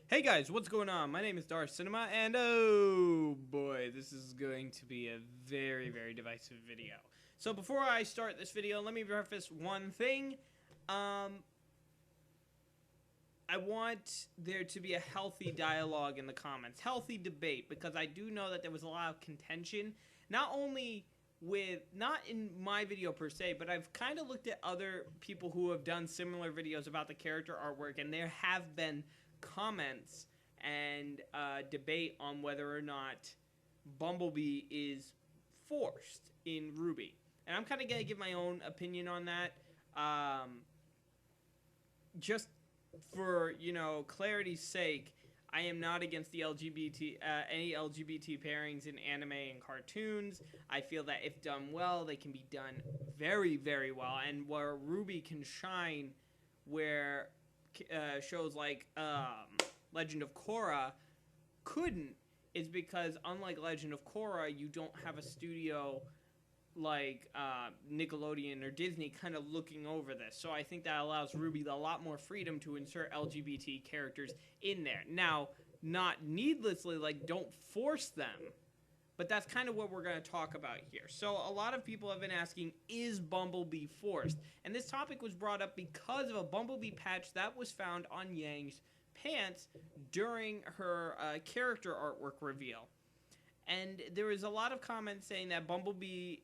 Hey guys, what's going on? My name is Dar Cinema, and oh boy, this is going to be a very divisive video. So before I start this video, let me preface one thing. I want there to be a healthy dialogue in the comments, healthy debate, because I do know that there was a lot of contention, not only not in my video per se, but I've kind of looked at other people who have done similar videos about the character artwork, and there have been comments and debate on whether or not Bumblebee is forced in RWBY. And I'm kind of going to give my own opinion on that. Just for, clarity's sake, I am not against the any LGBT pairings in anime and cartoons. I feel that if done well, they can be done very well. And where RWBY can shine, where shows like Legend of Korra couldn't, is because unlike Legend of Korra, you don't have a studio like Nickelodeon or Disney kind of looking over this. So I think that allows RWBY a lot more freedom to insert LGBT characters in there. Now, not needlessly, like, don't force them, but that's kind of what we're going to talk about here. So a lot of people have been asking, is Bumblebee forced? And this topic was brought up because of a Bumblebee patch that was found on Yang's pants during her character artwork reveal. And there was a lot of comments saying that Bumblebee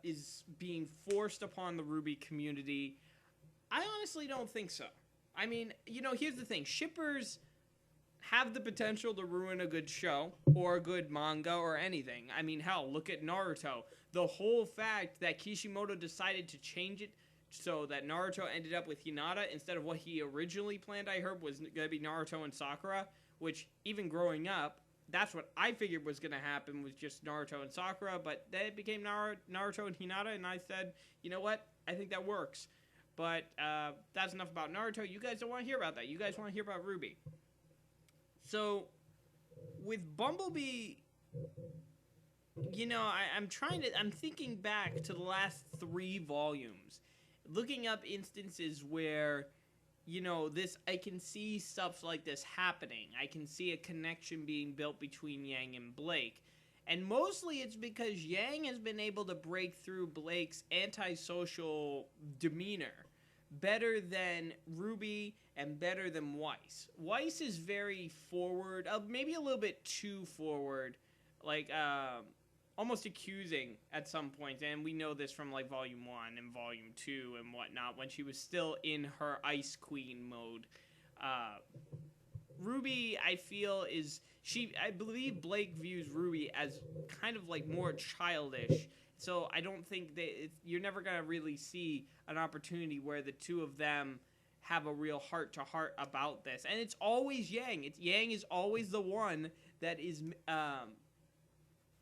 is being forced upon the RWBY community. I honestly don't think so. I mean, here's the thing. Shippers have the potential to ruin a good show or a good manga or anything. I mean, hell, look at Naruto. The whole fact that Kishimoto decided to change it so that Naruto ended up with Hinata instead of what he originally planned, I heard, was going to be Naruto and Sakura, which, even growing up, that's what I figured was going to happen, was just Naruto and Sakura, but then it became Naruto and Hinata, and I said, you know what, I think that works. But that's enough about Naruto. You guys don't want to hear about that. You guys want to hear about RWBY. So, with Bumblebee, I'm thinking back to the last 3 volumes, looking up instances where, I can see stuff like this happening. I can see a connection being built between Yang and Blake. And mostly it's because Yang has been able to break through Blake's antisocial demeanor better than RWBY and better than Weiss. Weiss is very forward, maybe a little bit too forward, like almost accusing at some points, and we know this from like Volume 1 and Volume 2 and whatnot, when she was still in her Ice Queen mode. RWBY, I feel, I believe Blake views RWBY as kind of like more childish, so I don't think you're never going to really see an opportunity where the two of them have a real heart-to-heart about this. And it's always Yang. Yang is always the one that is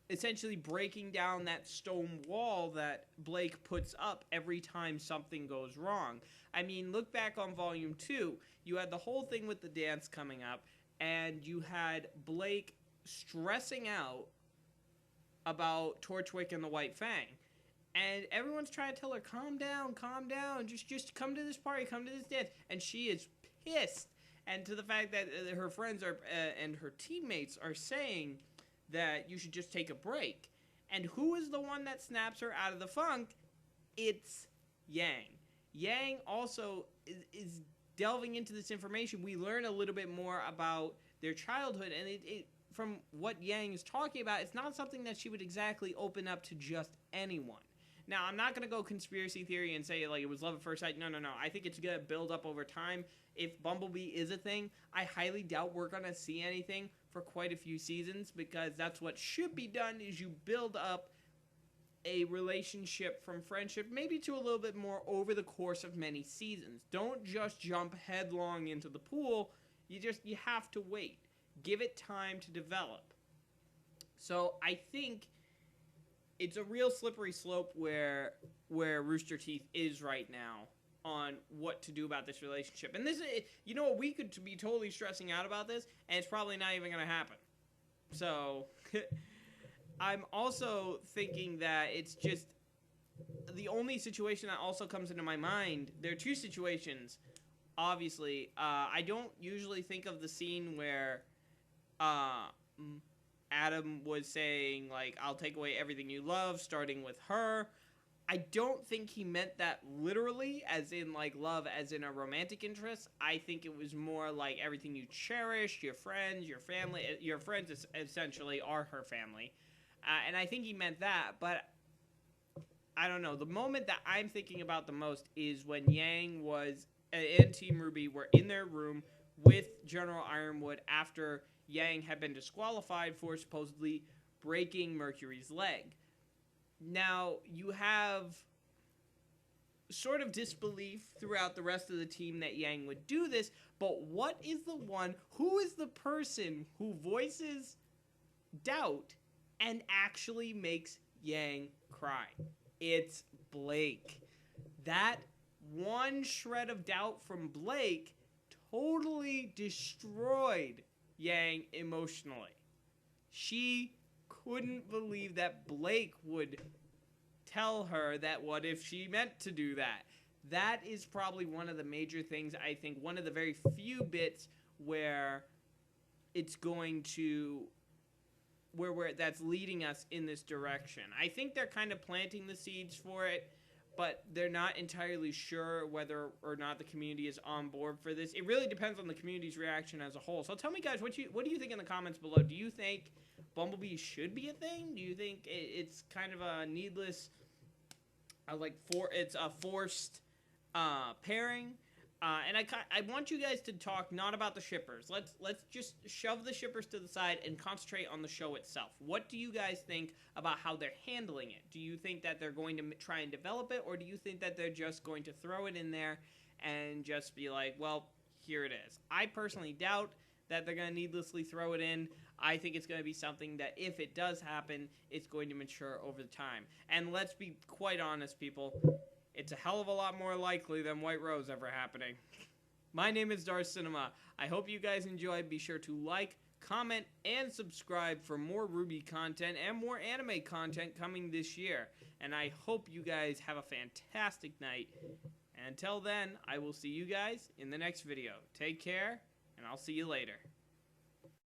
essentially breaking down that stone wall that Blake puts up every time something goes wrong. I mean, look back on Volume 2. You had the whole thing with the dance coming up, and you had Blake stressing out about Torchwick and the White Fang. And everyone's trying to tell her, calm down, just come to this party, come to this dance. And she is pissed. And to the fact that her friends and her teammates are saying that you should just take a break. And who is the one that snaps her out of the funk? It's Yang. Yang also is delving into this information. We learn a little bit more about their childhood, and from what Yang is talking about, it's not something that she would exactly open up to just anyone. Now, I'm not going to go conspiracy theory and say, like, it was love at first sight. No. I think it's going to build up over time. If Bumblebee is a thing, I highly doubt we're going to see anything for quite a few seasons, because that's what should be done, is you build up a relationship from friendship, maybe to a little bit more over the course of many seasons. Don't just jump headlong into the pool. You have to wait. Give it time to develop. So I think it's a real slippery slope where Rooster Teeth is right now on what to do about this relationship. And this is, we could be totally stressing out about this, and it's probably not even going to happen. So I'm also thinking that it's just the only situation that also comes into my mind. There are 2 situations obviously, I don't usually think of the scene where Adam was saying, like, I'll take away everything you love, starting with her. I don't think he meant that literally, as in, like, love as in a romantic interest. I think it was more like everything you cherish, your friends, your family. Your friends essentially are her family. And I think he meant that, but I don't know. The moment that I'm thinking about the most is when Yang and Team RWBY were in their room with General Ironwood after Yang had been disqualified for supposedly breaking Mercury's leg. Now, you have sort of disbelief throughout the rest of the team that Yang would do this, but who is the person who voices doubt and actually makes Yang cry? It's Blake. That one shred of doubt from Blake totally destroyed Yang emotionally. She couldn't believe that Blake would tell her that what if she meant to do that. That is probably one of the major things, I think, one of the very few bits where it's going to, that's leading us in this direction. I think they're kind of planting the seeds for it, but they're not entirely sure whether or not the community is on board for this. It really depends on the community's reaction as a whole. So tell me, guys, what do you think in the comments below? Do you think Bumblebee should be a thing? Do you think it's kind of a needless, it's a forced pairing? And I want you guys to talk not about the shippers. Let's just shove the shippers to the side and concentrate on the show itself. What do you guys think about how they're handling it? Do you think that they're going to try and develop it, or do you think that they're just going to throw it in there and just be like, well, here it is? I personally doubt that they're going to needlessly throw it in. I think it's going to be something that, if it does happen, it's going to mature over time. And let's be quite honest, people. It's a hell of a lot more likely than White Rose ever happening. My name is Dar Cinema. I hope you guys enjoyed. Be sure to like, comment, and subscribe for more RWBY content and more anime content coming this year. And I hope you guys have a fantastic night. And until then, I will see you guys in the next video. Take care, and I'll see you later.